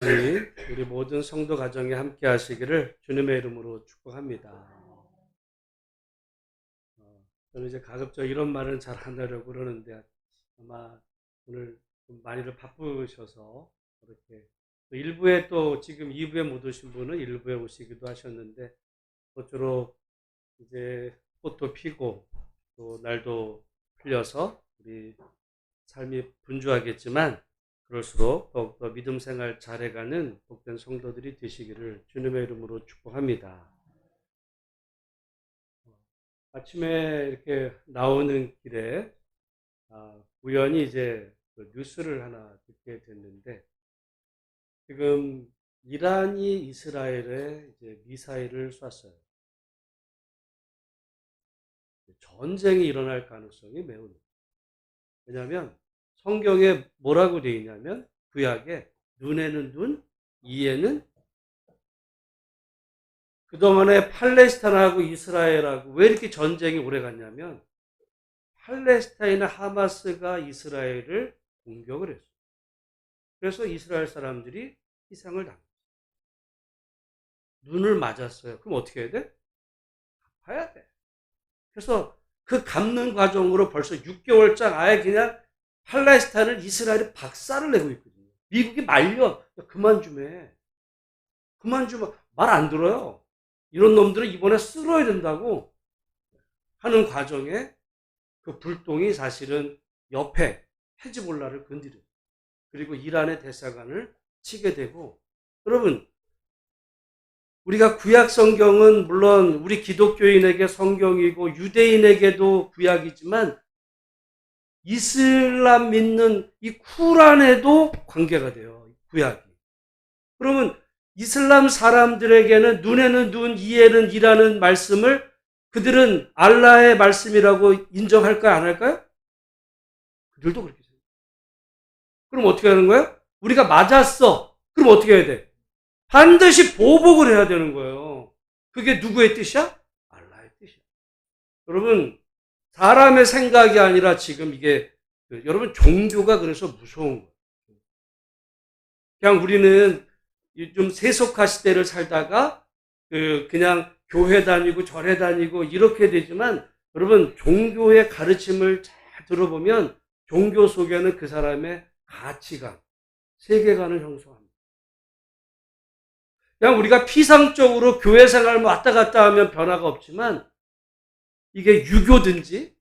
주님, 우리 모든 성도 가정에 함께 하시기를 주님의 이름으로 축복합니다. 저는 이제 가급적 이런 말은 잘 안 하려고 그러는데 아마 오늘 좀 많이들 바쁘셔서 그렇게 또 일부에 또 지금 2부에 못 오신 분은 1부에 오시기도 하셨는데 모쪼록 이제 꽃도 피고 또 날도 풀려서 우리 삶이 분주하겠지만 그럴수록 더욱더 믿음 생활 잘해가는 복된 성도들이 되시기를 주님의 이름으로 축복합니다. 아침에 이렇게 나오는 길에 우연히 이제 그 뉴스를 하나 듣게 됐는데 지금 이란이 이스라엘에 이제 미사일을 쐈어요. 전쟁이 일어날 가능성이 매우 높아요. 왜냐하면 성경에 뭐라고 되어 있냐면 구약에 눈에는 눈, 이에는 그동안에 팔레스타인하고 이스라엘하고 왜 이렇게 전쟁이 오래 갔냐면 팔레스타인의 하마스가 이스라엘을 공격을 했어요. 그래서 이스라엘 사람들이 희생을 당했어요. 눈을 맞았어요. 그럼 어떻게 해야 돼? 갚아야 돼. 그래서 그 갚는 과정으로 벌써 6개월장 아예 그냥 팔레스타인을 이스라엘이 박살을 내고 있거든요. 미국이 말려. 그만 좀 해. 그만 좀 말 안 들어요. 이런 놈들은 이번에 쓸어야 된다고 하는 과정에 그 불똥이 사실은 옆에 헤즈볼라를 건드려요. 그리고 이란의 대사관을 치게 되고 여러분 우리가 구약 성경은 물론 우리 기독교인에게 성경이고 유대인에게도 구약이지만 이슬람 믿는 이 쿠란에도 관계가 돼요. 구약이. 그러면 이슬람 사람들에게는 눈에는 눈, 이에는 이라는 말씀을 그들은 알라의 말씀이라고 인정할까요? 안 할까요? 그들도 그렇게 생각해요. 그럼 어떻게 하는 거예요? 우리가 맞았어. 그럼 어떻게 해야 돼? 반드시 보복을 해야 되는 거예요. 그게 누구의 뜻이야? 알라의 뜻이야. 여러분, 사람의 생각이 아니라 지금 이게, 여러분, 종교가 그래서 무서운 거예요. 그냥 우리는 좀 세속화 시대를 살다가, 그냥 교회 다니고 절에 다니고 이렇게 되지만, 여러분, 종교의 가르침을 잘 들어보면, 종교 속에는 그 사람의 가치관, 세계관을 형성합니다. 그냥 우리가 피상적으로 교회 생활 왔다 갔다 하면 변화가 없지만 이게 유교든지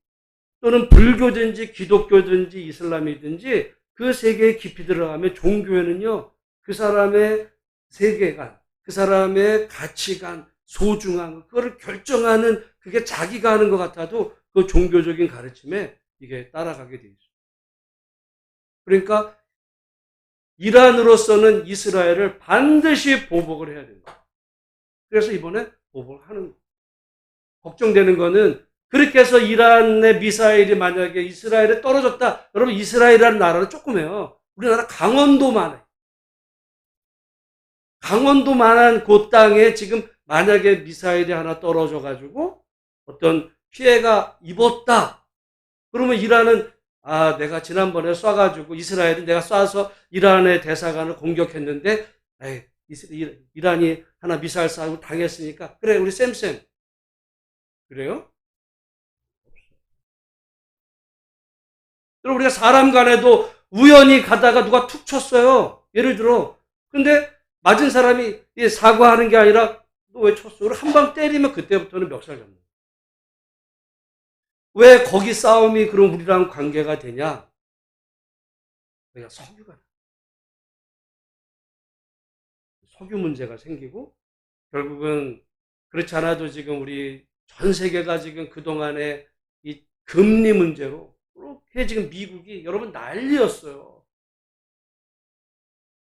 또는 불교든지 기독교든지 이슬람이든지 그 세계에 깊이 들어가면 종교에는요 그 사람의 세계관, 그 사람의 가치관, 소중함 그거를 결정하는 그게 자기가 하는 것 같아도 그 종교적인 가르침에 이게 따라가게 돼 있어요. 그러니까 이란으로서는 이스라엘을 반드시 보복을 해야 된다. 그래서 이번에 보복을 하는 거예요. 걱정되는 거는 그렇게 해서 이란의 미사일이 만약에 이스라엘에 떨어졌다. 여러분 이스라엘이라는 나라는 조그매요. 우리나라 강원도만 해요. 강원도만한 그 땅에 지금 만약에 미사일이 하나 떨어져가지고 어떤 피해가 입었다. 그러면 이란은 내가 지난번에 쏴가지고 이스라엘이 내가 쏴서 이란의 대사관을 공격했는데 이란이 하나 미사일 쏴고 당했으니까 그래 우리 쌤 그래요? 여러분 우리가 사람 간에도 우연히 가다가 누가 툭 쳤어요. 예를 들어 근데 맞은 사람이 사과하는 게 아니라 너 왜 쳤어? 한 방 때리면 그때부터는 멱살 잡는 거예요. 왜 거기 싸움이 그럼 우리랑 관계가 되냐? 그러니까 석유 문제가 생기고 결국은 그렇지 않아도 지금 우리 전 세계가 지금 그동안에 이 금리 문제로 그렇게 지금 미국이 여러분 난리였어요.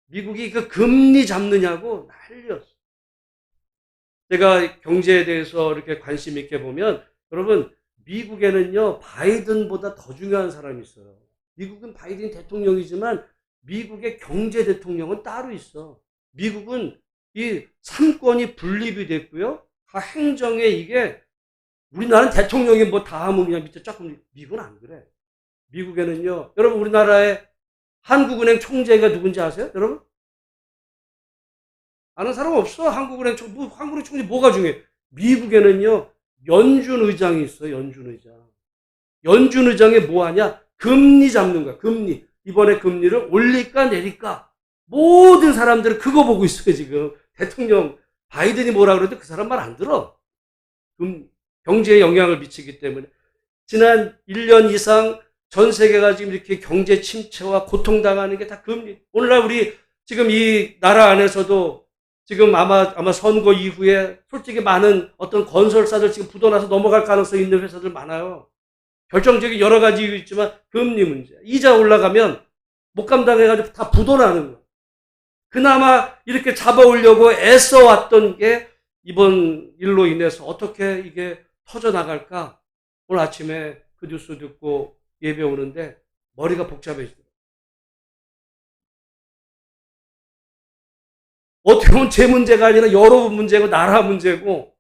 미국이 그 금리 잡느냐고 난리였어요. 제가 경제에 대해서 이렇게 관심 있게 보면 여러분 미국에는요 바이든보다 더 중요한 사람이 있어요. 미국은 바이든이 대통령이지만 미국의 경제 대통령은 따로 있어. 미국은 이 3권이 분립이 됐고요. 다 행정에 이게 우리나라는 대통령이 뭐 다 하면 그냥 밑에 조금 미국은 안 그래. 미국에는요. 여러분 우리나라의 한국은행 총재가 누군지 아세요? 여러분? 아는 사람 없어. 한국은행 총리 뭐가 중요해? 미국에는요, 연준 의장이 있어요. 연준 의장. 연준 의장이 뭐 하냐? 금리 잡는 거야. 금리. 이번에 금리를 올릴까 내릴까? 모든 사람들은 그거 보고 있어요, 지금. 대통령 바이든이 뭐라 그래도 그 사람 말 안 들어. 경제에 영향을 미치기 때문에. 지난 1년 이상 전 세계가 지금 이렇게 경제 침체와 고통당하는 게 다 금리. 오늘날 우리 지금 이 나라 안에서도 지금 아마 선거 이후에 솔직히 많은 어떤 건설사들 지금 부도나서 넘어갈 가능성이 있는 회사들 많아요. 결정적인 여러 가지 이유 있지만 금리 문제. 이자 올라가면 못 감당해가지고 다 부도나는 거예요. 그나마 이렇게 잡아오려고 애써왔던 게 이번 일로 인해서 어떻게 이게 터져나갈까? 오늘 아침에 그 뉴스 듣고 예배 오는데 머리가 복잡해지더라고요. 어떻게 보면 제 문제가 아니라 여러분 문제고 나라 문제고,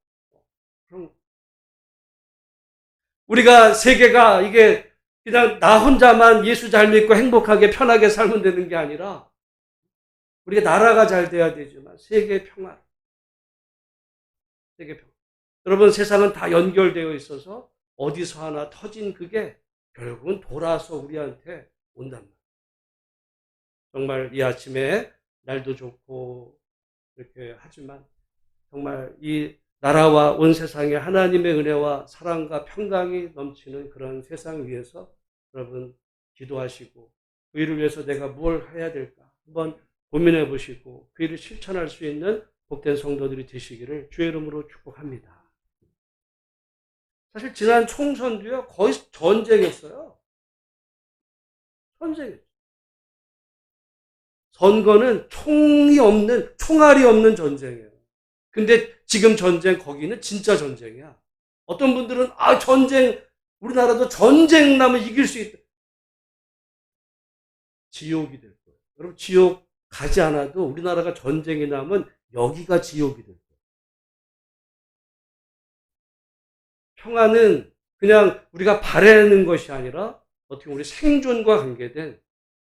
우리가 세계가 이게 그냥 나 혼자만 예수 잘 믿고 행복하게 편하게 살면 되는 게 아니라 우리가 나라가 잘 돼야 되지만 세계 평화. 여러분, 세상은 다 연결되어 있어서 어디서 하나 터진 그게 결국은 돌아서 우리한테 온단 말이에요. 정말 이 아침에 날도 좋고 이렇게 하지만 정말 이 나라와 온 세상에 하나님의 은혜와 사랑과 평강이 넘치는 그런 세상 위에서 여러분 기도하시고 그 일을 위해서 내가 뭘 해야 될까 한번 고민해 보시고 그 일을 실천할 수 있는 복된 성도들이 되시기를 주의 이름으로 축복합니다. 사실 지난 총선도요, 거의 전쟁이었어요. 전쟁이었어요. 선거는 총알이 없는 전쟁이에요. 근데 지금 전쟁, 거기는 진짜 전쟁이야. 어떤 분들은, 전쟁, 우리나라도 전쟁 나면 이길 수 있다. 지옥이 될 거예요. 여러분, 지옥 가지 않아도 우리나라가 전쟁이 나면 여기가 지옥이 될 거예요. 평화는 그냥 우리가 바라는 것이 아니라 어떻게 우리 생존과 관계된,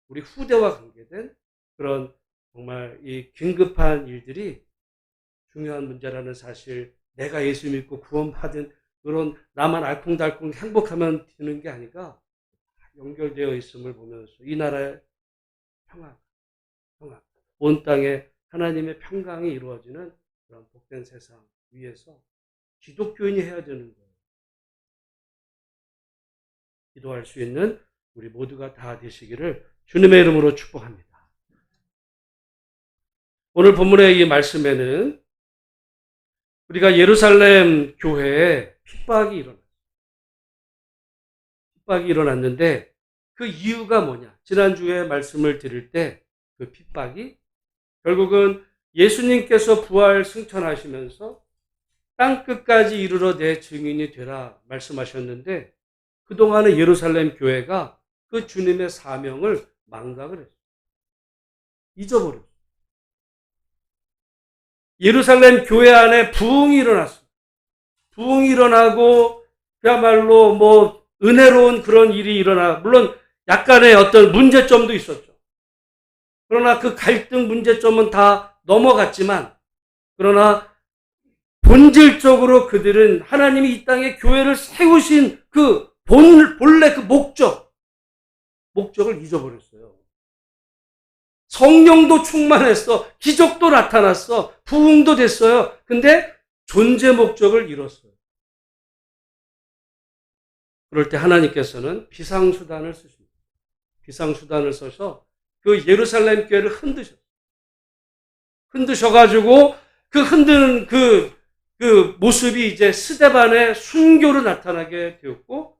우리 후대와 관계된 그런 정말 이 긴급한 일들이 중요한 문제라는 사실, 내가 예수 믿고 구원받은 그런 나만 알콩달콩 행복하면 되는 게 아니라 연결되어 있음을 보면서 이 나라의 평화, 온 땅에 하나님의 평강이 이루어지는 그런 복된 세상 위에서 기독교인이 해야 되는 거예요. 기도할 수 있는 우리 모두가 다 되시기를 주님의 이름으로 축복합니다. 오늘 본문의 이 말씀에는 우리가 예루살렘 교회에 핍박이 일어났는데 그 이유가 뭐냐? 지난주에 말씀을 드릴 때 그 핍박이 결국은 예수님께서 부활 승천하시면서 땅끝까지 이르러 내 증인이 되라 말씀하셨는데 그동안의 예루살렘 교회가 그 주님의 사명을 망각을 했어요. 잊어버렸어요. 예루살렘 교회 안에 부흥이 일어났어요. 부흥이 일어나고 그야말로 은혜로운 그런 일이 일어나, 물론 약간의 어떤 문제점도 있었죠. 그러나 그 갈등 문제점은 다 넘어갔지만, 그러나 본질적으로 그들은 하나님이 이 땅에 교회를 세우신 그 본래 그 목적을 잊어버렸어요. 성령도 충만했어. 기적도 나타났어. 부흥도 됐어요. 근데 존재 목적을 잃었어요. 그럴 때 하나님께서는 비상수단을 쓰십니다. 비상수단을 써서 그 예루살렘 교회를 흔드셔가지고 그 흔드는 그 모습이 이제 스데반의 순교로 나타나게 되었고,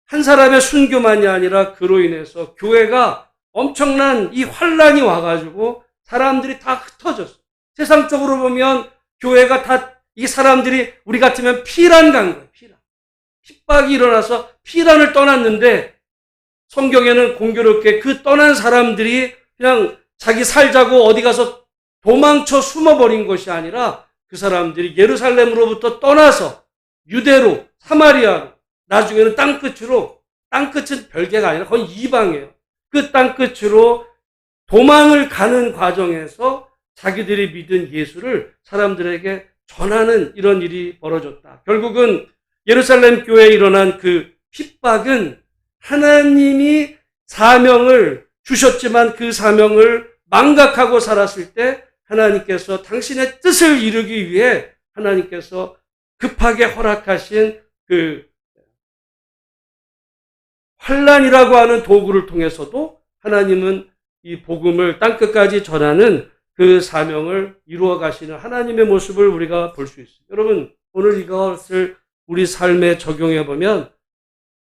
한 사람의 순교만이 아니라 그로 인해서 교회가 엄청난 이 환란이 와가지고 사람들이 다 흩어졌어요. 세상적으로 보면 교회가 다 이 사람들이 우리 같으면 피란 간 거예요. 핍박이 일어나서 피란을 떠났는데 성경에는 공교롭게 그 떠난 사람들이 그냥 자기 살자고 어디 가서 도망쳐 숨어버린 것이 아니라 그 사람들이 예루살렘으로부터 떠나서 유대로, 사마리아로, 나중에는 땅끝은 별개가 아니라 거의 이방이에요. 그 땅끝으로 도망을 가는 과정에서 자기들이 믿은 예수를 사람들에게 전하는 이런 일이 벌어졌다. 결국은 예루살렘 교회에 일어난 그 핍박은 하나님이 사명을 주셨지만 그 사명을 망각하고 살았을 때 하나님께서 당신의 뜻을 이루기 위해 하나님께서 급하게 허락하신 그 환난이라고 하는 도구를 통해서도 하나님은 이 복음을 땅끝까지 전하는 그 사명을 이루어 가시는 하나님의 모습을 우리가 볼 수 있습니다. 여러분, 오늘 이것을 우리 삶에 적용해 보면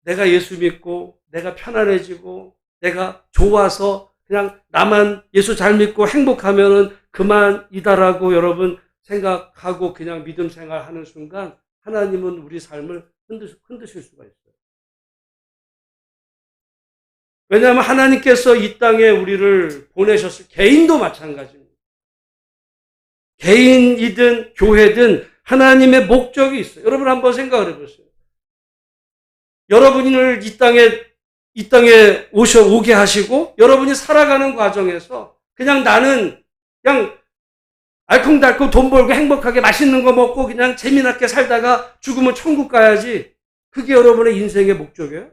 내가 예수 믿고 내가 편안해지고 내가 좋아서 그냥 나만 예수 잘 믿고 행복하면은 그만이다라고 여러분 생각하고 그냥 믿음 생활하는 순간 하나님은 우리 삶을 흔드실 수가 있어요. 왜냐하면 하나님께서 이 땅에 우리를 보내셨을 개인도 마찬가지입니다. 개인이든 교회든 하나님의 목적이 있어요. 여러분 한번 생각을 해보세요. 여러분을 이 땅에 오게 하시고 여러분이 살아가는 과정에서 그냥 나는 그냥 알콩달콩 돈 벌고 행복하게 맛있는 거 먹고 그냥 재미나게 살다가 죽으면 천국 가야지. 그게 여러분의 인생의 목적이에요?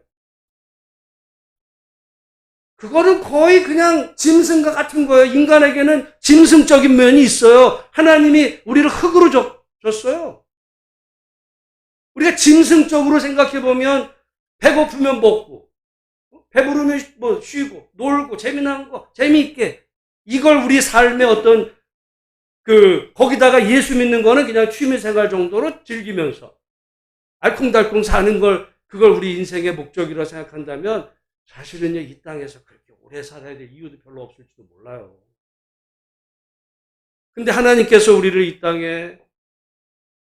그거는 거의 그냥 짐승과 같은 거예요. 인간에게는 짐승적인 면이 있어요. 하나님이 우리를 흙으로 줬어요. 우리가 짐승적으로 생각해보면 배고프면 먹고 배부르면 뭐 쉬고 놀고 재미난 거 재미있게 이걸 우리 삶의 어떤 거기다가 예수 믿는 거는 그냥 취미생활 정도로 즐기면서 알콩달콩 사는 그걸 우리 인생의 목적이라고 생각한다면 사실은 이 땅에서 그렇게 오래 살아야 될 이유도 별로 없을지도 몰라요. 근데 하나님께서 우리를 이 땅에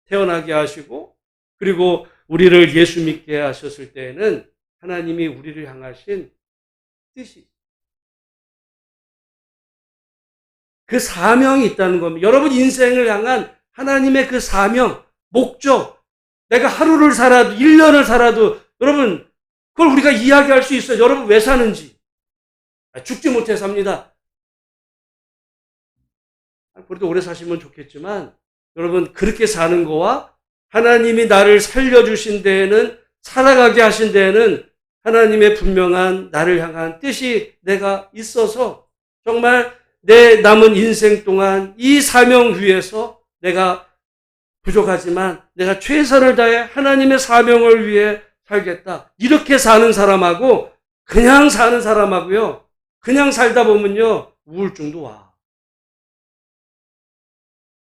태어나게 하시고 그리고 우리를 예수 믿게 하셨을 때에는 하나님이 우리를 향하신 뜻이 그 사명이 있다는 겁니다. 여러분 인생을 향한 하나님의 그 사명, 목적, 내가 하루를 살아도 1년을 살아도 여러분 그걸 우리가 이야기할 수 있어요. 여러분 왜 사는지. 죽지 못해 삽니다. 그래도 오래 사시면 좋겠지만 여러분 그렇게 사는 거와 하나님이 나를 살려주신 데에는 살아가게 하신 데에는 하나님의 분명한 나를 향한 뜻이 내가 있어서 정말 내 남은 인생 동안 이 사명 위해서 내가 부족하지만 내가 최선을 다해 하나님의 사명을 위해 살겠다. 이렇게 사는 사람하고 그냥 사는 사람하고요. 그냥 살다 보면요. 우울증도 와.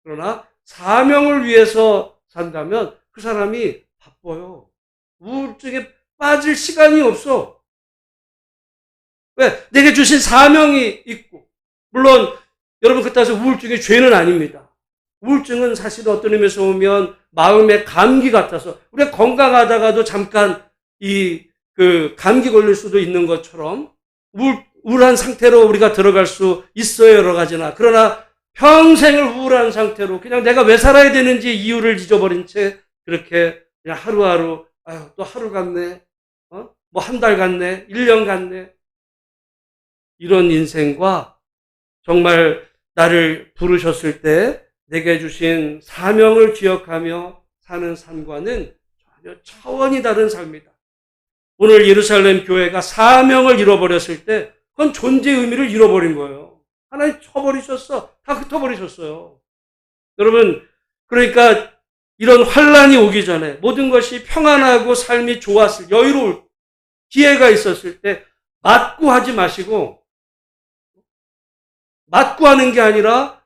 그러나 사명을 위해서 산다면 그 사람이 바빠요. 우울증에 빠질 시간이 없어. 왜? 내게 주신 사명이 있고 물론 여러분 그따라서 우울증이 죄는 아닙니다. 우울증은 사실 어떤 의미에서 보면 마음의 감기 같아서 우리가 건강하다가도 잠깐 감기 걸릴 수도 있는 것처럼 우울한 상태로 우리가 들어갈 수 있어요. 여러 가지나. 그러나 평생을 우울한 상태로 그냥 내가 왜 살아야 되는지 이유를 잊어버린 채 그렇게 그냥 하루하루 또 하루 갔네. 뭐 한 달 갔네. 1년 갔네. 이런 인생과 정말 나를 부르셨을 때 내게 주신 사명을 기억하며 사는 삶과는 전혀 차원이 다른 삶이다. 오늘 예루살렘 교회가 사명을 잃어버렸을 때 그건 존재의 의미를 잃어버린 거예요. 하나님 쳐버리셨어. 다 흩어버리셨어요. 여러분 그러니까 이런 환난이 오기 전에 모든 것이 평안하고 삶이 좋았을 여유로울 기회가 있었을 때 맞구하지 마시고 맞구하는 게 아니라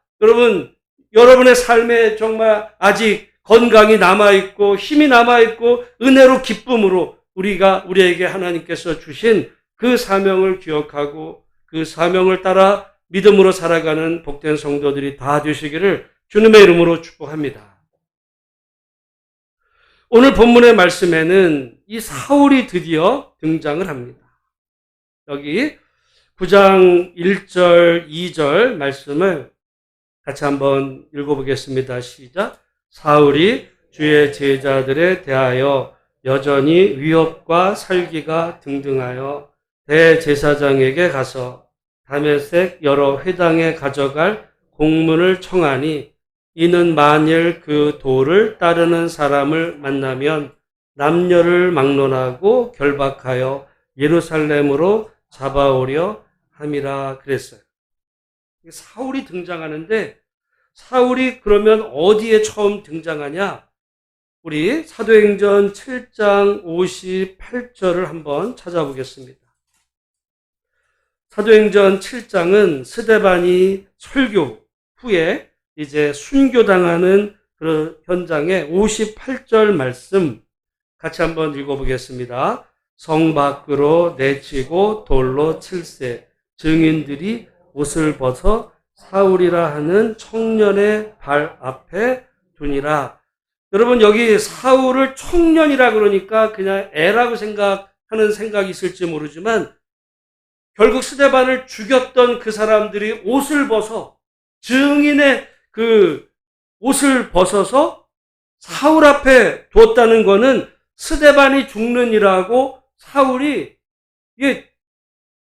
여러분의 삶에 정말 아직 건강이 남아있고 힘이 남아있고 은혜로 기쁨으로 우리에게 하나님께서 주신 그 사명을 기억하고 그 사명을 따라 믿음으로 살아가는 복된 성도들이 다 되시기를 주님의 이름으로 축복합니다. 오늘 본문의 말씀에는 이 사울이 드디어 등장을 합니다. 여기 9장 1절, 2절 말씀을 같이 한번 읽어보겠습니다. 시작. 사울이 주의 제자들에 대하여 여전히 위협과 살기가 등등하여 대제사장에게 가서 다메섹 여러 회당에 가져갈 공문을 청하니 이는 만일 그 도를 따르는 사람을 만나면 남녀를 막론하고 결박하여 예루살렘으로 잡아오려 함이라 그랬어요. 사울이 등장하는데 사울이 그러면 어디에 처음 등장하냐? 우리 사도행전 7장 58절을 한번 찾아보겠습니다. 사도행전 7장은 스데반이 설교 후에 이제 순교당하는 그 현장의 58절 말씀 같이 한번 읽어보겠습니다. 성 밖으로 내치고 돌로 칠세 증인들이 옷을 벗어 사울이라 하는 청년의 발 앞에 두니라. 여러분 여기 사울을 청년이라 그러니까 그냥 애라고 생각하는 생각이 있을지 모르지만 결국 스데반을 죽였던 그 사람들이 옷을 벗어 증인의 그 옷을 벗어서 사울 앞에 두었다는 거는 스데반이 죽는 일하고 사울이 이게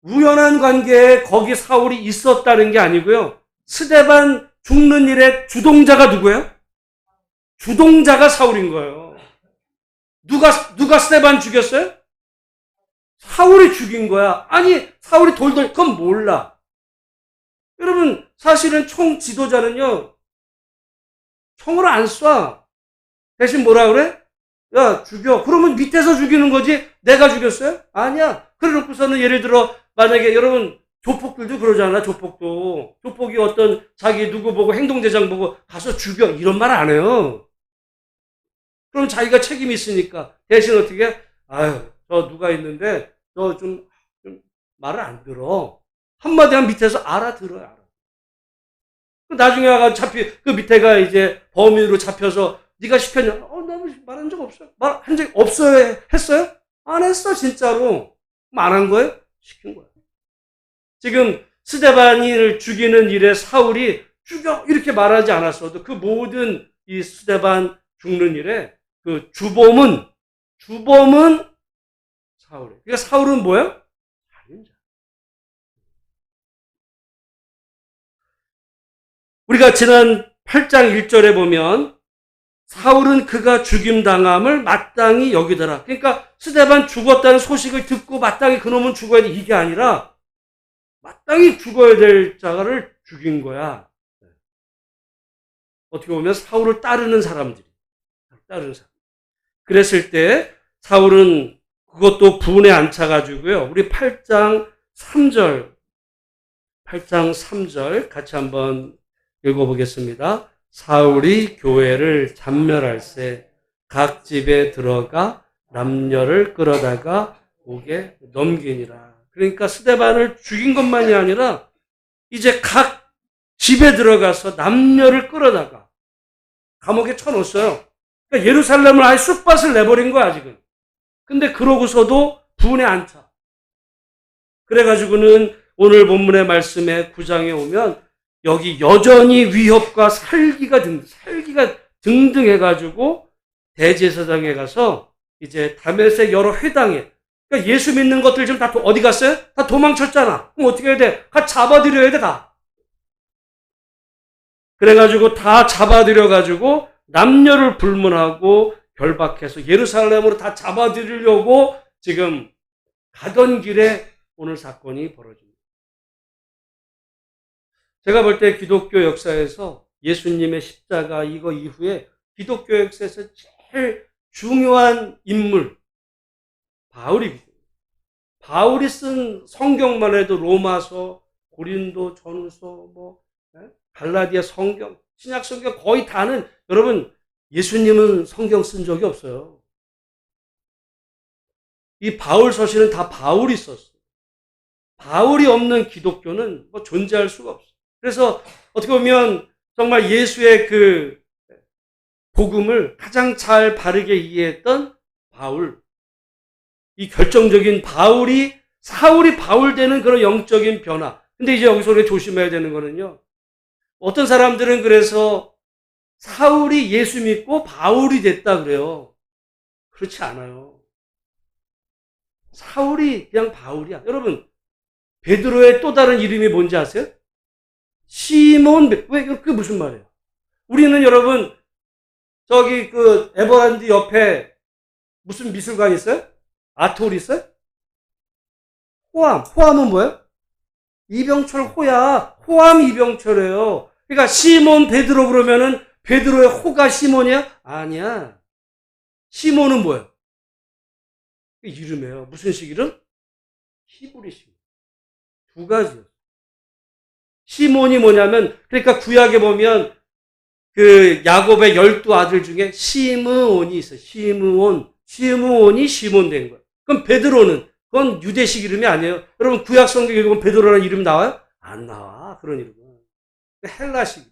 우연한 관계에 거기 사울이 있었다는 게 아니고요. 스데반 죽는 일의 주동자가 누구예요? 주동자가 사울인 거예요. 누가 스데반 죽였어요? 사울이 죽인 거야. 아니 사울이 돌돌 그건 몰라. 여러분 사실은 총 지도자는요. 총으로 안 쏴. 대신 뭐라 그래? 야 죽여. 그러면 밑에서 죽이는 거지 내가 죽였어요? 아니야. 그래 놓고서는 예를 들어 만약에 여러분 조폭들도 그러잖아. 조폭이 어떤 자기 누구 보고 행동대장 보고 가서 죽여 이런 말 안 해요. 그럼 자기가 책임이 있으니까 대신 어떻게 아유 저 누가 있는데 너 좀 말을 안 들어. 한마디 하면 밑에서 알아들어요. 알아. 나중에 와가 그 밑에가 이제 범인으로 잡혀서 네가 시켰냐? 나 말한 적 없어요. 말한 적 없어요. 했어요? 안 했어 진짜로. 말한 거예요? 시킨 거예요. 지금 스데반을 죽이는 일에 사울이 죽여 이렇게 말하지 않았어도 그 모든 이 스데반 죽는 일에 그 주범은 사울이에요. 그러니까 사울은 뭐예요? 살인자. 우리가 지난 8장 1절에 보면 사울은 그가 죽임당함을 마땅히 여기더라. 그러니까 스데반 죽었다는 소식을 듣고 마땅히 그놈은 죽어야 돼. 이게 아니라 마땅히 죽어야 될 자를 죽인 거야. 어떻게 보면 사울을 따르는 사람들이. 그랬을 때 사울은 그것도 분에 안 차가지고요. 우리 8장 3절 같이 한번 읽어보겠습니다. 사울이 교회를 잔멸할세 각 집에 들어가 남녀를 끌어다가 옥에 넘기니라. 그러니까 스데반을 죽인 것만이 아니라 이제 각 집에 들어가서 남녀를 끌어다가 감옥에 쳐놓았어요. 그러니까 예루살렘을 아예 쑥밭을 내버린 거야 지금. 근데 그러고서도 분에 안 차. 그래가지고는 오늘 본문의 말씀에 9장에 오면 여기 여전히 위협과 살기가 등등 해가지고 대제사장에 가서 이제 다메섹 여러 회당에 그러니까 예수 믿는 것들 지금 다 어디 갔어요? 다 도망쳤잖아. 그럼 어떻게 해야 돼? 다 잡아들여야 돼 다. 그래가지고 다 잡아들여가지고 남녀를 불문하고 결박해서 예루살렘으로 다 잡아들이려고 지금 가던 길에 오늘 사건이 벌어집니다. 제가 볼 때 기독교 역사에서 예수님의 십자가 이거 이후에 기독교 역사에서 제일 중요한 인물 바울이거든요. 바울이 쓴 성경만 해도 로마서, 고린도, 전후서, 갈라디아 성경, 신약 성경 거의 다는 여러분 예수님은 성경 쓴 적이 없어요. 이 바울 서신은 다 바울이 썼어요. 바울이 없는 기독교는 존재할 수가 없어요. 그래서 어떻게 보면 정말 예수의 그 복음을 가장 잘 바르게 이해했던 바울. 이 결정적인 사울이 바울 되는 그런 영적인 변화. 근데 이제 여기서 우리가 조심해야 되는 거는요. 어떤 사람들은 그래서 사울이 예수 믿고 바울이 됐다 그래요. 그렇지 않아요. 사울이 그냥 바울이야. 여러분, 베드로의 또 다른 이름이 뭔지 아세요? 시몬, 왜, 그게 무슨 말이에요? 우리는 여러분, 저기 그 에버랜드 옆에 무슨 미술관 있어요? 아트홀 있어요? 호암. 호암은 뭐예요? 이병철 호야. 호암 이병철이에요. 그러니까 시몬 베드로 그러면은 베드로의 호가 시몬이야? 아니야. 시몬은 뭐예요? 이름이에요. 무슨 식 이름? 히브리식. 두 가지요. 시몬이 뭐냐면, 그러니까 구약에 보면 그 야곱의 12아들 중에 시므온이 있어요. 시므온. 시므온이 시몬 된 거예요. 그럼 베드로는 그건 유대식 이름이 아니에요. 여러분 구약 성경 읽으면 베드로라는 이름 나와요? 안 나와. 그런 이름은. 헬라식.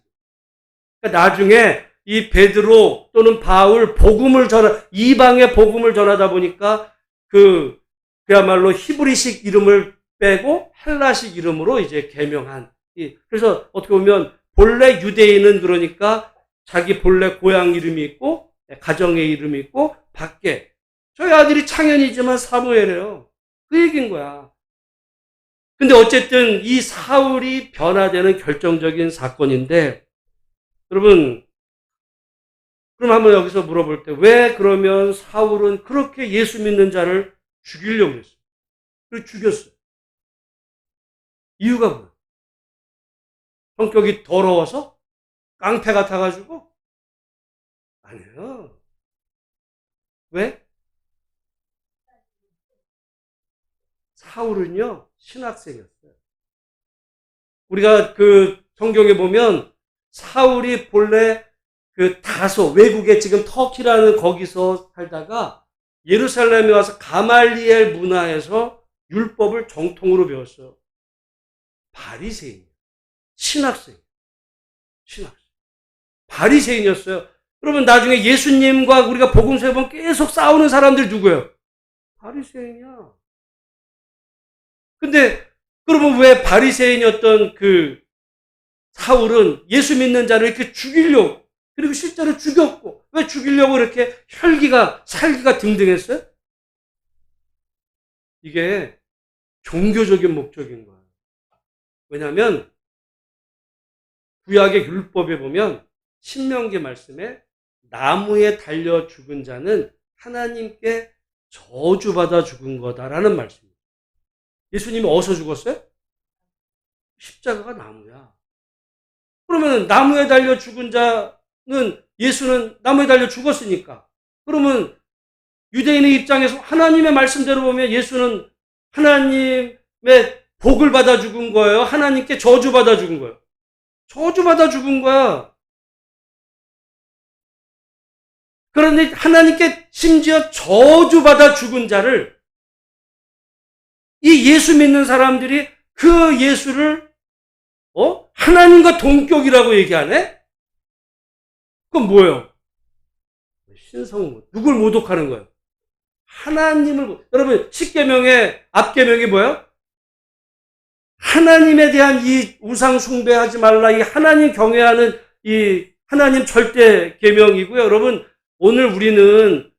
그러니까 나중에 이 베드로 또는 바울 복음을 이방의 복음을 전하다 보니까 그야말로 히브리식 이름을 빼고 헬라식 이름으로 이제 개명한. 그래서 어떻게 보면 본래 유대인은 그러니까 자기 본래 고향 이름이 있고 가정의 이름이 있고 밖에 저희 아들이 창현이지만 사무엘이에요. 그 얘기인 거야. 근데 어쨌든 이 사울이 변화되는 결정적인 사건인데 여러분 그럼 한번 여기서 물어볼 때 왜 그러면 사울은 그렇게 예수 믿는 자를 죽이려고 했어요? 그리고 죽였어요. 이유가 뭐예요? 성격이 더러워서? 깡패 같아가지고? 아니에요. 왜? 사울은요, 신학생이었어요. 우리가 그 성경에 보면 사울이 본래 그 다소, 외국에 지금 터키라는 거기서 살다가 예루살렘에 와서 가말리엘 문화에서 율법을 정통으로 배웠어요. 바리새인. 신학생. 바리새인이었어요. 그러면 나중에 예수님과 우리가 복음서에 보면 계속 싸우는 사람들 누구예요? 바리새인이야. 근데 그러면 왜 바리새인이었던 그 사울은 예수 믿는 자를 이렇게 죽이려고 그리고 실제로 죽였고 왜 죽이려고 이렇게 살기가 등등했어요? 이게 종교적인 목적인 거예요. 왜냐하면 구약의 율법에 보면 신명기 말씀에 나무에 달려 죽은 자는 하나님께 저주받아 죽은 거다라는 말씀입니다. 예수님이 어디서 죽었어요? 십자가가 나무야. 그러면 나무에 달려 죽은 자는 예수는 나무에 달려 죽었으니까 그러면 유대인의 입장에서 하나님의 말씀대로 보면 예수는 하나님의 복을 받아 죽은 거예요? 하나님께 저주받아 죽은 거예요? 저주받아 죽은 거야. 그런데 하나님께 심지어 저주받아 죽은 자를 이 예수 믿는 사람들이 그 예수를 하나님과 동격이라고 얘기하네? 그건 뭐예요? 신성모. 누굴 모독하는 거예요? 하나님을. 여러분 10계명의 앞계명이 뭐예요? 하나님에 대한 이 우상 숭배하지 말라. 이 하나님 경외하는 이 하나님 절대 계명이고요. 여러분 오늘 우리는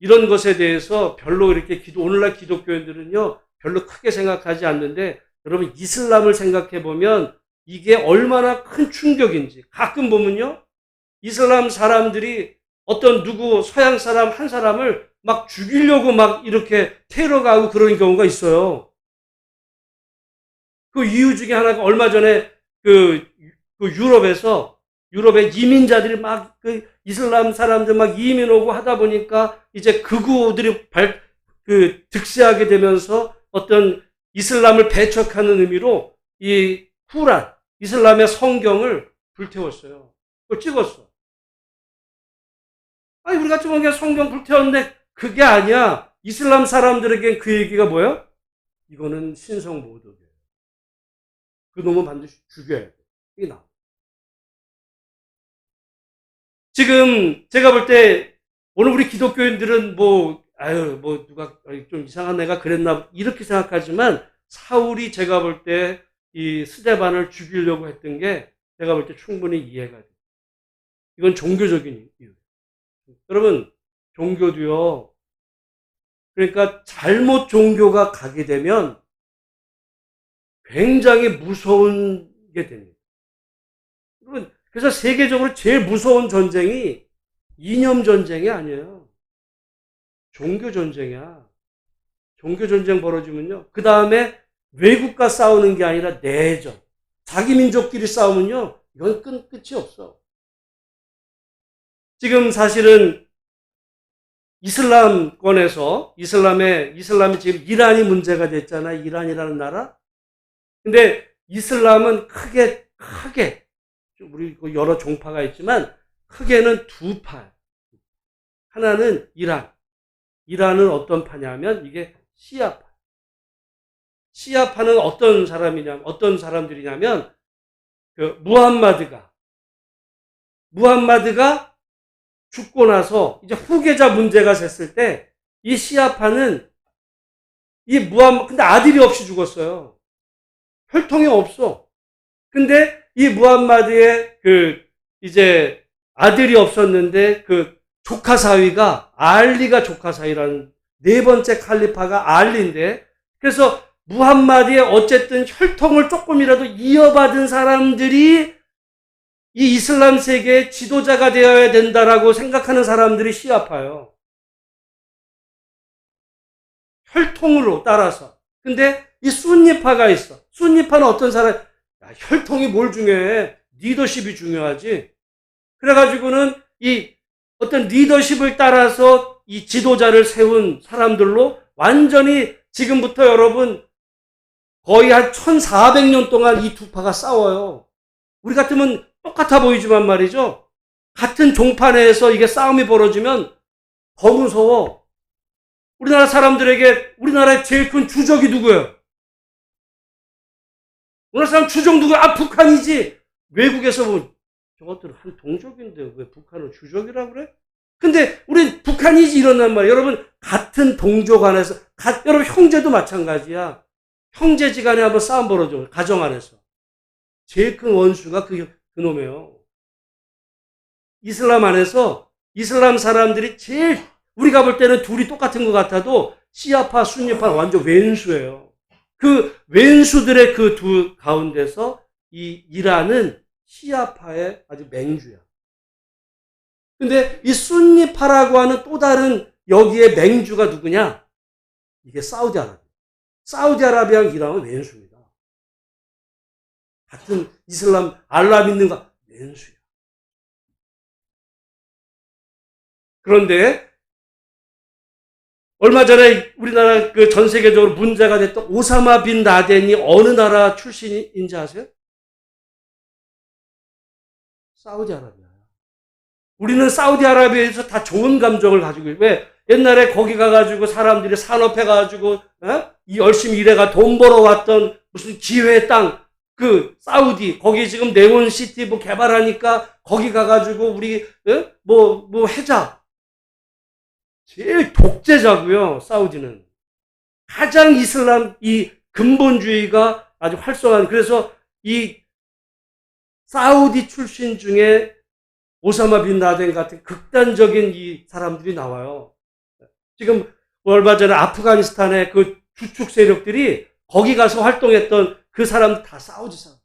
이런 것에 대해서 별로 이렇게 오늘날 기독교인들은요 별로 크게 생각하지 않는데 여러분 이슬람을 생각해 보면 이게 얼마나 큰 충격인지 가끔 보면요 이슬람 사람들이 어떤 서양 사람 한 사람을 막 죽이려고 막 이렇게 테러가고 그런 경우가 있어요. 그 이유 중에 하나가 얼마 전에 그 유럽의 이민자들이 막 그 이슬람 사람들 막 이민 오고 하다 보니까 이제 극우들이 득세하게 되면서 어떤 이슬람을 배척하는 의미로 이 쿠란, 이슬람의 성경을 불태웠어요. 그걸 찍었어. 아니, 우리 같이 보면 성경 불태웠는데 그게 아니야. 이슬람 사람들에겐 그 얘기가 뭐예요? 이거는 신성 모독이에요. 그 놈은 반드시 죽여야 돼. 이게 나와. 지금 제가 볼 때 오늘 우리 기독교인들은 누가 좀 이상한 애가 그랬나 이렇게 생각하지만 사울이 제가 볼 때 이 스데반을 죽이려고 했던 게 제가 볼 때 충분히 이해가 돼요. 이건 종교적인 이유. 여러분 종교도요. 그러니까 잘못 종교가 가게 되면 굉장히 무서운 이게 됩니다. 그래서 세계적으로 제일 무서운 전쟁이 이념 전쟁이 아니에요. 종교 전쟁이야. 종교 전쟁 벌어지면요. 그 다음에 외국과 싸우는 게 아니라 내전. 자기 민족끼리 싸우면요. 이건 끝이 없어. 지금 사실은 이슬람권에서 이슬람이 지금 이란이 문제가 됐잖아요. 이란이라는 나라. 근데 이슬람은 크게 우리 여러 종파가 있지만 크게는 두 파. 하나는 이란은 어떤 파냐면 이게 시아파. 시아파는 어떤 사람들이냐면 그 무함마드가 죽고 나서 이제 후계자 문제가 됐을 때 이 시아파는 근데 아들이 없이 죽었어요. 혈통이 없어. 근데 이 무함마드의 이제 아들이 없었는데 조카 사위가 알리가 조카 사위라는 네 번째 칼리파가 알리인데, 그래서 무함마드의 어쨌든 혈통을 조금이라도 이어받은 사람들이 이 이슬람 세계의 지도자가 되어야 된다라고 생각하는 사람들이 시아파예요. 혈통으로 따라서. 근데 이 순니파가 있어. 순니파는 어떤 사람? 혈통이 뭘 중요해? 리더십이 중요하지. 그래가지고는 이 어떤 리더십을 따라서 이 지도자를 세운 사람들로 완전히 지금부터 여러분 거의 한 1400년 동안 이 두 파가 싸워요. 우리 같으면 똑같아 보이지만 말이죠. 같은 종파 내에서 이게 싸움이 벌어지면 더 무서워. 우리나라 사람들에게 우리나라의 제일 큰 주적이 누구예요? 우리나라 사람 주적 누구야? 북한이지. 외국에서 보면 저것들은 한 동족인데 왜 북한을 주적이라고 그래? 근데 우린 북한이지 이런단 말이에요. 여러분 같은 동족 안에서 여러분 형제도 마찬가지야. 형제지간에 한번 싸움 벌어져. 가정 안에서. 제일 큰 원수가 그놈이에요. 이슬람 안에서 이슬람 사람들이 제일 우리가 볼 때는 둘이 똑같은 것 같아도 시아파, 순니파 완전 왼수예요. 그 왼수들의 그 두 가운데서 이 이란은 시아파의 아주 맹주야. 근데 이 순니파라고 하는 또 다른 여기에 맹주가 누구냐? 이게 사우디아라비아. 사우디아라비아랑 이란은 왼수입니다. 같은 이슬람 알라 믿는가? 왼수야. 그런데 얼마 전에 우리나라 전 세계적으로 문제가 됐던 오사마 빈 라덴이 어느 나라 출신인지 아세요? 사우디아라비아. 우리는 사우디아라비아에서 다 좋은 감정을 가지고 있어요. 왜? 옛날에 거기 가가지고 사람들이 산업해가지고 열심히 일해가 돈 벌어왔던 무슨 기회의 땅, 사우디 거기 지금 네온시티 뭐 개발하니까 거기 가가지고 우리 뭐 해자. 제일 독재자고요. 사우디는 가장 이슬람 이 근본주의가 아주 활성화한. 그래서 이 사우디 출신 중에 오사마 빈 라덴 같은 극단적인 이 사람들이 나와요. 지금 얼마 전에 아프가니스탄의 그 주축 세력들이 거기 가서 활동했던 그 사람들 다 사우디 사람.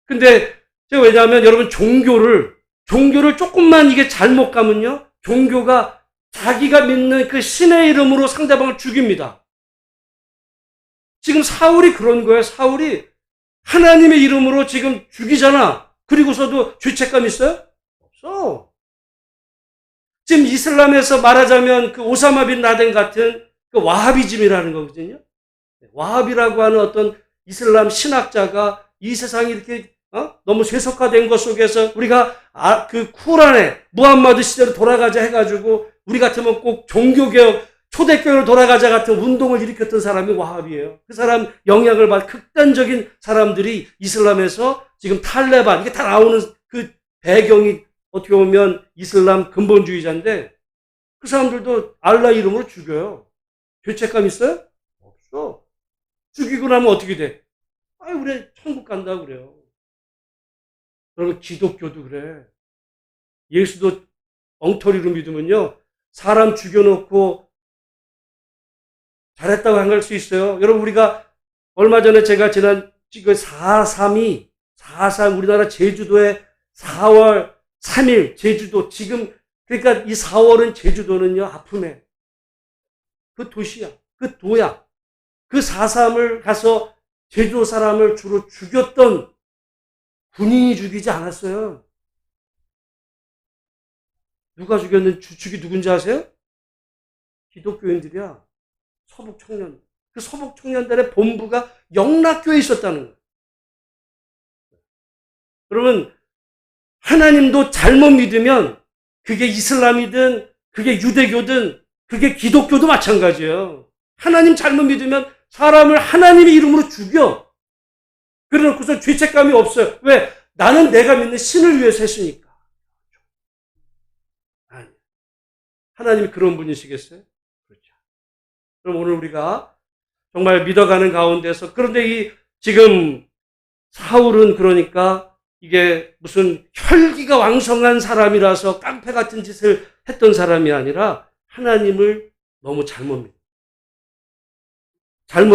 근데 제가 왜냐하면 여러분 종교를 조금만 이게 잘못 가면요, 종교가 자기가 믿는 그 신의 이름으로 상대방을 죽입니다. 지금 사울이 그런 거예요. 사울이 하나님의 이름으로 지금 죽이잖아. 그리고서도 죄책감 있어요? 없어. 지금 이슬람에서 말하자면 그 오사마 빈 라덴 같은 그 와하비즘이라는 거거든요. 와하비라고 하는 어떤 이슬람 신학자가 이 세상이 이렇게 너무 세속화된 것 속에서 우리가 그 쿠란에 무함마드 시대로 돌아가자 해가지고 우리 같으면 꼭 종교개혁, 초대교회로 돌아가자 같은 운동을 일으켰던 사람이 와하비예요. 그 사람 영향을 받은 극단적인 사람들이 이슬람에서 지금 탈레반, 이게 다 나오는 그 배경이 어떻게 보면 이슬람 근본주의자인데 그 사람들도 알라 이름으로 죽여요. 죄책감 있어요? 없어. 죽이고 나면 어떻게 돼? 우리 천국 간다 그래요. 그리고 기독교도 그래. 예수도 엉터리로 믿으면요, 사람 죽여놓고 잘했다고 할 수 있어요. 여러분, 우리가 얼마 전에 제가 지난 그 4.3 우리나라 제주도에 4월 3일 제주도 지금 그러니까 이 4월은 제주도는요 아픔에 그 도시야 그 도야 그 4.3을 가서 제주도 사람을 주로 죽였던 군인이 죽이지 않았어요. 누가 죽였는지 주축이 누군지 아세요? 기독교인들이야. 서북 청년. 그 서북 청년들의 본부가 영락교에 있었다는 거예요. 그러면 하나님도 잘못 믿으면 그게 이슬람이든 그게 유대교든 그게 기독교도 마찬가지예요. 하나님 잘못 믿으면 사람을 하나님의 이름으로 죽여. 그래놓고서 죄책감이 없어요. 왜? 나는 내가 믿는 신을 위해서 했으니까. 아니, 하나님이 그런 분이시겠어요? 그렇죠. 그럼 오늘 우리가 정말 믿어가는 가운데서 그런데 이 지금 사울은 그러니까 이게 무슨 혈기가 왕성한 사람이라서 깡패 같은 짓을 했던 사람이 아니라 하나님을 너무 잘못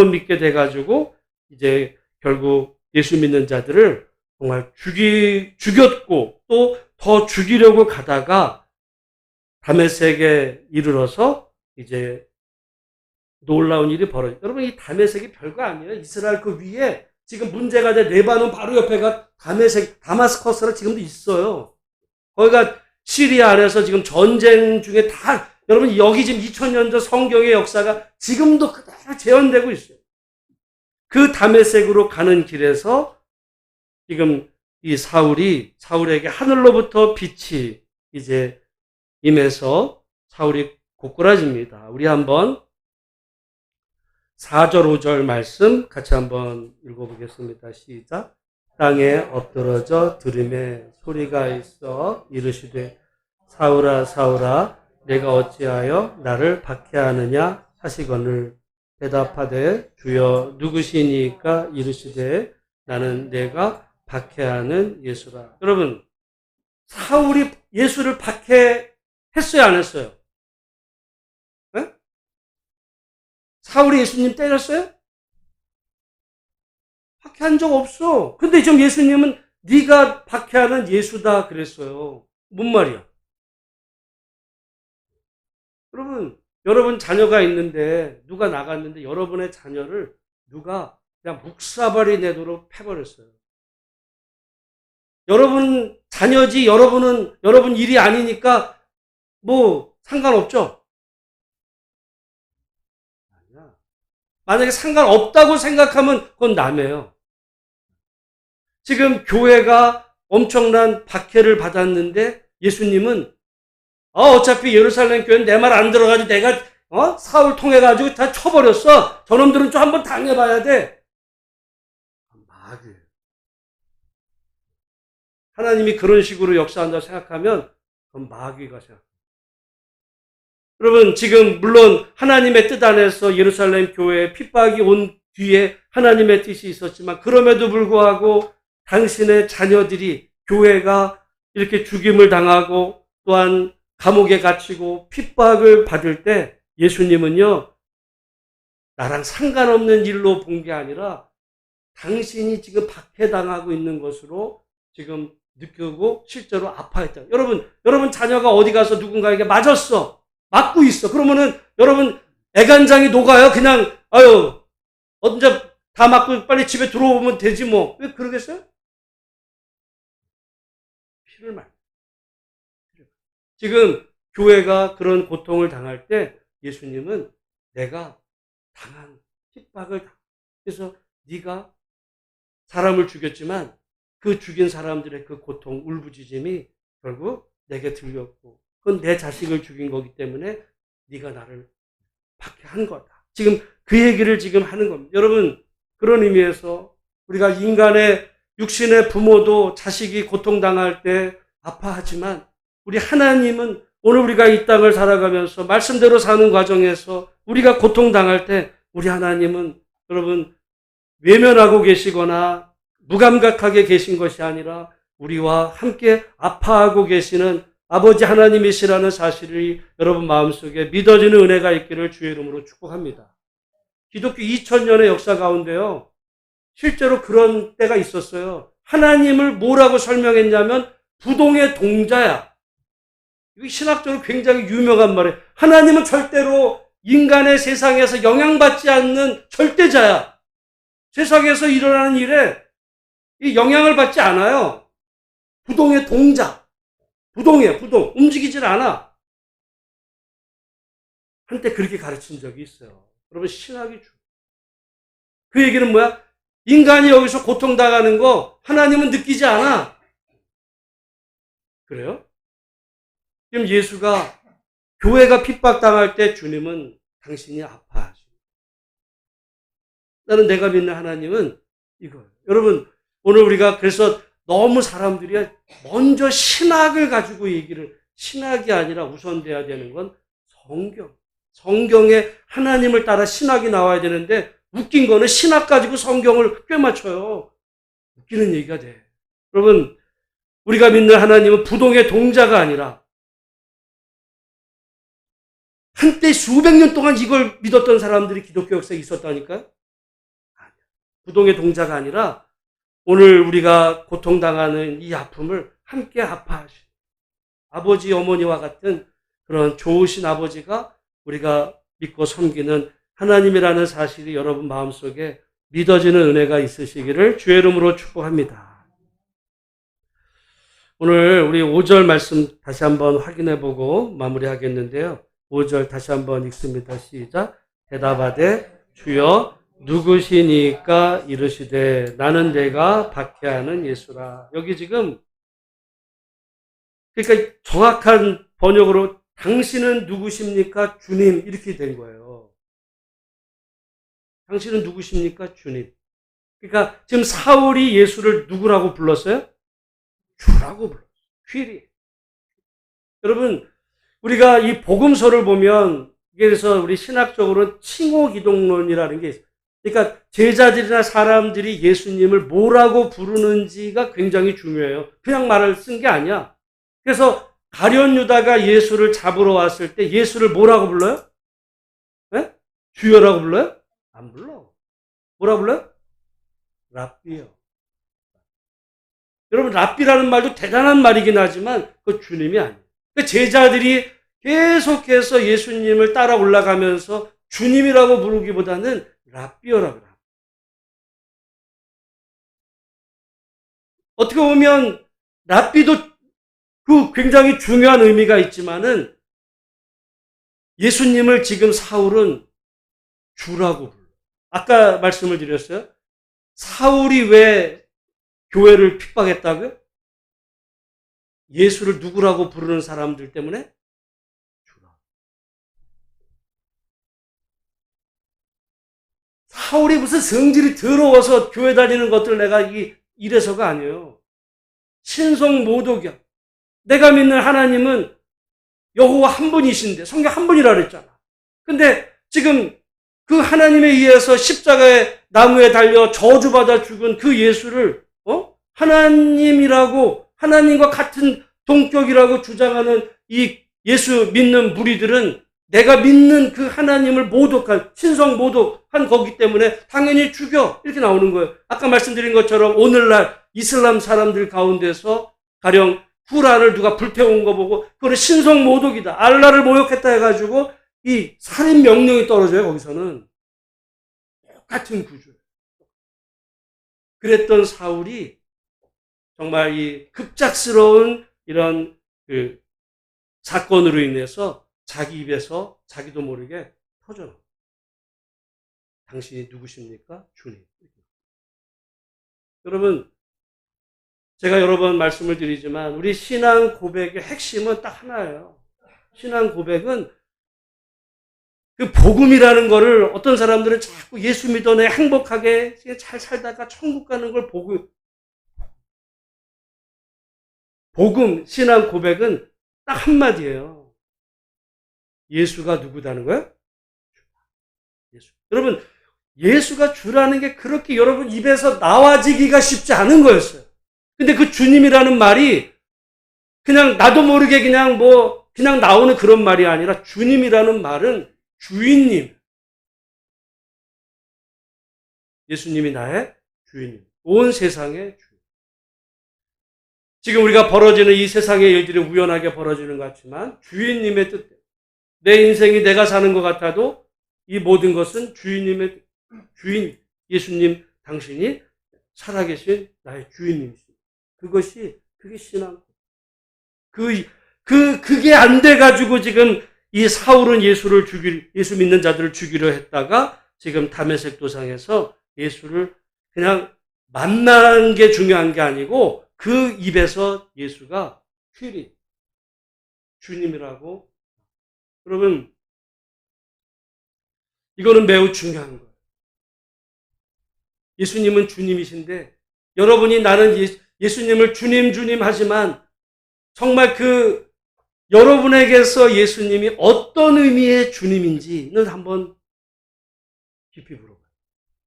믿게 돼가지고 이제 결국 예수 믿는 자들을 정말 죽였고 또 더 죽이려고 가다가 다메섹에 이르러서 이제 놀라운 일이 벌어졌어요. 여러분 이 다메섹이 별거 아니에요. 이스라엘 그 위에 지금 문제가 된 레바논 바로 옆에가 다마스커스라 지금도 있어요. 거기가 시리아 안에서 지금 전쟁 중에 다 여러분 여기 지금 2000년 전 성경의 역사가 지금도 그대로 재현되고 있어요. 그 다메섹으로 가는 길에서 지금 이 사울에게 하늘로부터 빛이 이제 임해서 사울이 고꾸라집니다. 우리 한번 4절 5절 말씀 같이 한번 읽어보겠습니다. 시작. 땅에 엎드러져 들음에 소리가 있어 이르시되 사울아 사울아 내가 어찌하여 나를 박해하느냐 하시거늘 대답하되 주여 누구시니까 이르시되 나는 내가 박해하는 예수라. 여러분 사울이 예수를 박해했어요 안 했어요? 네? 사울이 예수님 때렸어요? 박해한 적 없어. 근데 지금 예수님은 네가 박해하는 예수다 그랬어요. 뭔 말이야? 여러분 자녀가 있는데 누가 나갔는데 여러분의 자녀를 누가 그냥 묵사발이 내도록 패버렸어요. 여러분 자녀지 여러분은 여러분 일이 아니니까 뭐 상관없죠? 아니야. 만약에 상관없다고 생각하면 그건 남이에요. 지금 교회가 엄청난 박해를 받았는데 예수님은 어차피 예루살렘 교회는 내 말 안 들어가지고 내가 사울 통해가지고 다 쳐버렸어. 저놈들은 좀 한번 당해봐야 돼. 마귀예요. 하나님이 그런 식으로 역사한다고 생각하면 그건 마귀가 생각합니다. 여러분 지금 물론 하나님의 뜻 안에서 예루살렘 교회에 핍박이 온 뒤에 하나님의 뜻이 있었지만 그럼에도 불구하고 당신의 자녀들이 교회가 이렇게 죽임을 당하고 또한 감옥에 갇히고 핍박을 받을 때 예수님은요 나랑 상관없는 일로 본 게 아니라 당신이 지금 박해당하고 있는 것으로 지금 느끼고 실제로 아파했다. 여러분 자녀가 어디 가서 누군가에게 맞았어. 맞고 있어. 그러면은 여러분 애간장이 녹아요. 그냥 언제 다 맞고 빨리 집에 들어오면 되지 뭐. 왜 그러겠어요? 피를 말. 지금 교회가 그런 고통을 당할 때 예수님은 내가 당한 핍박을 그래서 네가 사람을 죽였지만 그 죽인 사람들의 그 고통, 울부짖음이 결국 내게 들렸고 그건 내 자식을 죽인 거기 때문에 네가 나를 박해한 거다. 지금 그 얘기를 지금 하는 겁니다. 여러분 그런 의미에서 우리가 인간의 육신의 부모도 자식이 고통당할 때 아파하지만 우리 하나님은 오늘 우리가 이 땅을 살아가면서 말씀대로 사는 과정에서 우리가 고통당할 때 우리 하나님은 여러분 외면하고 계시거나 무감각하게 계신 것이 아니라 우리와 함께 아파하고 계시는 아버지 하나님이시라는 사실이 여러분 마음속에 믿어지는 은혜가 있기를 주의 이름으로 축복합니다. 기독교 2000년의 역사 가운데요. 실제로 그런 때가 있었어요. 하나님을 뭐라고 설명했냐면 부동의 동자야. 이게 신학적으로 굉장히 유명한 말이에요. 하나님은 절대로 인간의 세상에서 영향받지 않는 절대자야. 세상에서 일어나는 일에 이 영향을 받지 않아요. 부동의 동자. 부동이에요, 부동. 움직이질 않아. 한때 그렇게 가르친 적이 있어요. 여러분, 신학이 그 얘기는 뭐야? 인간이 여기서 고통당하는 거 하나님은 느끼지 않아. 그래요? 지금 예수가 교회가 핍박당할 때 주님은 당신이 아파하시고 나는 내가 믿는 하나님은 이거예요. 여러분, 오늘 우리가 그래서 너무 사람들이 먼저 신학을 가지고 신학이 아니라 우선돼야 되는 건 성경. 성경에 하나님을 따라 신학이 나와야 되는데 웃긴 거는 신학 가지고 성경을 꿰맞춰요. 웃기는 얘기가 돼. 여러분, 우리가 믿는 하나님은 부동의 동자가 아니라 한때 수백 년 동안 이걸 믿었던 사람들이 기독교 역사에 있었다니까요. 부동의 동자가 아니라 오늘 우리가 고통당하는 이 아픔을 함께 아파하신 아버지, 어머니와 같은 그런 좋으신 아버지가 우리가 믿고 섬기는 하나님이라는 사실이 여러분 마음속에 믿어지는 은혜가 있으시기를 주의 이름으로 축복합니다. 오늘 우리 5절 말씀 다시 한번 확인해보고 마무리하겠는데요. 5절 다시 한번 읽습니다. 시작. 대답하되 주여 누구시니까 이르시되 나는 내가 박해하는 예수라. 여기 지금 그러니까 정확한 번역으로 당신은 누구십니까? 주님 이렇게 된 거예요. 당신은 누구십니까? 주님. 그러니까 지금 사울이 예수를 누구라고 불렀어요? 주라고 불렀어요. 퀴리. 여러분, 우리가 이 복음서를 보면 그래서 우리 신학적으로는 칭호기독론이라는 게 있어요. 그러니까 제자들이나 사람들이 예수님을 뭐라고 부르는지가 굉장히 중요해요. 그냥 말을 쓴 게 아니야. 그래서 가룟 유다가 예수를 잡으러 왔을 때 예수를 뭐라고 불러요? 네? 주여라고 불러요? 안 불러. 뭐라고 불러요? 랍비요. 여러분, 랍비라는 말도 대단한 말이긴 하지만 그 주님이 아니에요. 그 제자들이 계속해서 예수님을 따라 올라가면서 주님이라고 부르기보다는 랍비어라고 합니다. 어떻게 보면 랍비도 그 굉장히 중요한 의미가 있지만은 예수님을 지금 사울은 주라고 불러요. 아까 말씀을 드렸어요. 사울이 왜 교회를 핍박했다고요? 예수를 누구라고 부르는 사람들 때문에? 주라. 사울이 무슨 성질이 더러워서 교회 다니는 것들 내가 이래서가 아니에요. 신성 모독이야. 내가 믿는 하나님은 여호와 한 분이신데 성경 한 분이라 그랬잖아. 근데 지금 그 하나님에 의해서 십자가에 나무에 달려 저주받아 죽은 그 예수를 하나님이라고 하나님과 같은 동격이라고 주장하는 이 예수 믿는 무리들은 내가 믿는 그 하나님을 모독한 신성 모독한 거기 때문에 당연히 죽여 이렇게 나오는 거예요. 아까 말씀드린 것처럼 오늘날 이슬람 사람들 가운데서 가령 쿠란을 누가 불태운 거 보고 그거는 신성 모독이다. 알라를 모욕했다 해가지고 이 살인 명령이 떨어져요. 거기서는 똑같은 구조예요. 그랬던 사울이 정말 이 급작스러운 이런 그 사건으로 인해서 자기 입에서 자기도 모르게 터져나와요. 당신이 누구십니까? 주님. 여러분, 제가 여러 번 말씀을 드리지만 우리 신앙 고백의 핵심은 딱 하나예요. 신앙 고백은 그 복음이라는 거를 어떤 사람들은 자꾸 예수 믿어 내 행복하게 잘 살다가 천국 가는 걸 복음, 신앙 고백은 딱 한마디예요. 예수가 누구다는 거예요? 예수. 여러분, 예수가 주라는 게 그렇게 여러분 입에서 나와지기가 쉽지 않은 거였어요. 근데 그 주님이라는 말이 그냥 나도 모르게 그냥 나오는 그런 말이 아니라 주님이라는 말은 주인님. 예수님이 나의 주인입니다. 온 세상의 주인. 지금 우리가 벌어지는 이 세상의 일들이 우연하게 벌어지는 것 같지만 주인님의 뜻대로 내 인생이 내가 사는 것 같아도 이 모든 것은 주인님의 주인 예수님 당신이 살아계신 나의 주인님이십니다. 그게 신앙. 그게 안 돼가지고 지금 이 사울은 예수 믿는 자들을 죽이려 했다가 지금 다메섹 도상에서 예수를 그냥 만나는 게 중요한 게 아니고 그 입에서 예수가 휘리 주님이라고. 여러분, 이거는 매우 중요한 거예요. 예수님은 주님이신데 여러분이 나는 예수님을 주님 하지만 정말 여러분에게서 예수님이 어떤 의미의 주님인지는 한번 깊이 물어봐요.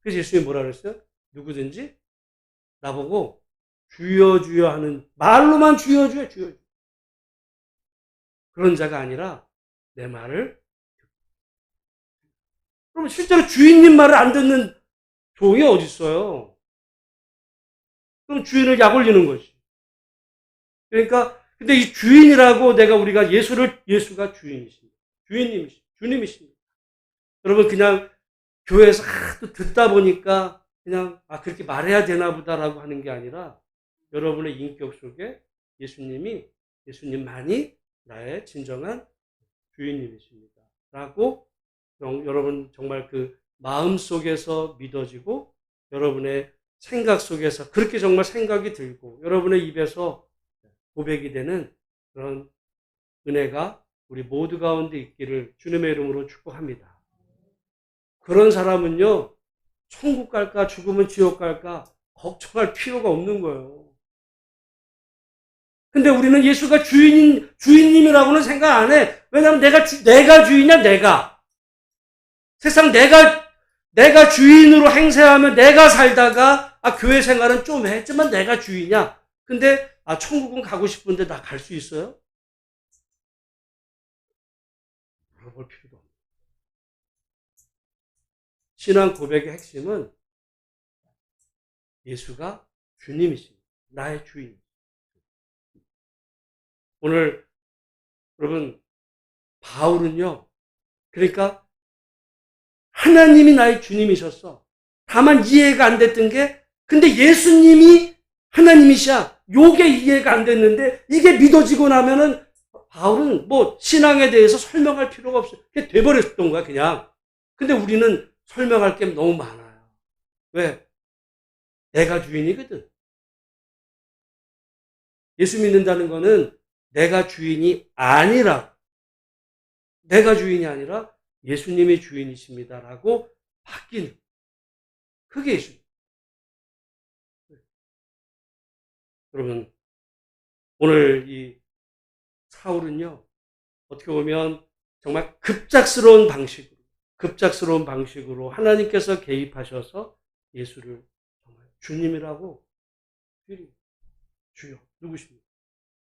그래서 예수님이 뭐라 그랬어요? 누구든지 나보고 주여 주여 하는 말로만 주여 주여 그런 자가 아니라 내 말을 그럼 실제로 주인님 말을 안 듣는 종이 어디 있어요? 그럼 주인을 약 올리는 거지. 그러니까 근데 이 주인이라고 우리가 예수가 주인이십니다. 주님이십니다. 여러분 그냥 교회에서 하도 듣다 보니까 그냥 그렇게 말해야 되나 보다라고 하는 게 아니라 여러분의 인격 속에 예수님만이 나의 진정한 주인님이십니다. 라고 여러분 정말 그 마음 속에서 믿어지고 여러분의 생각 속에서 그렇게 정말 생각이 들고 여러분의 입에서 고백이 되는 그런 은혜가 우리 모두 가운데 있기를 주님의 이름으로 축복합니다. 그런 사람은요, 천국 갈까 죽으면 지옥 갈까 걱정할 필요가 없는 거예요. 근데 우리는 예수가 주인님이라고는 생각 안 해. 왜냐하면 내가 주인이야, 내가. 세상 내가 주인으로 행세하면 내가 살다가 교회 생활은 좀 했지만 내가 주인이야. 근데 천국은 가고 싶은데 나 갈 수 있어요? 물어볼 필요도 없어요. 신앙 고백의 핵심은 예수가 주님이십니다. 나의 주인. 오늘 여러분 바울은요. 그러니까 하나님이 나의 주님이셨어. 다만 이해가 안 됐던 게 근데 예수님이 하나님이시야. 요게 이해가 안 됐는데 이게 믿어지고 나면은 바울은 신앙에 대해서 설명할 필요가 없어요. 그게 돼버렸던 거야 그냥. 근데 우리는 설명할 게 너무 많아요. 왜? 내가 주인이거든. 예수 믿는다는 거는 내가 주인이 아니라 예수님이 주인이십니다라고 바뀌는 그게 예수. 여러분 오늘 이 사울은요 어떻게 보면 정말 급작스러운 방식으로 하나님께서 개입하셔서 예수를 정말 주님이라고 주여 누구십니까?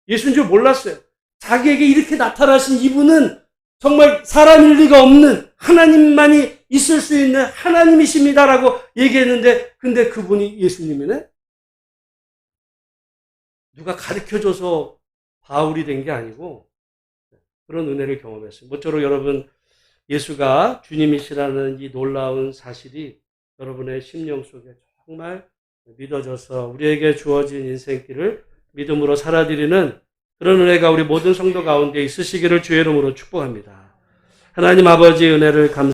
예수인 줄 몰랐어요. 자기에게 이렇게 나타나신 이분은 정말 사람일 리가 없는 하나님만이 있을 수 있는 하나님이십니다라고 얘기했는데 근데 그분이 예수님이네? 누가 가르쳐줘서 바울이 된 게 아니고 그런 은혜를 경험했어요. 모쪼록 여러분 예수가 주님이시라는 이 놀라운 사실이 여러분의 심령 속에 정말 믿어져서 우리에게 주어진 인생길을 믿음으로 살아드리는 그런 은혜가 우리 모든 성도 가운데 있으시기를 주의 이름으로 축복합니다. 하나님 아버지의 은혜를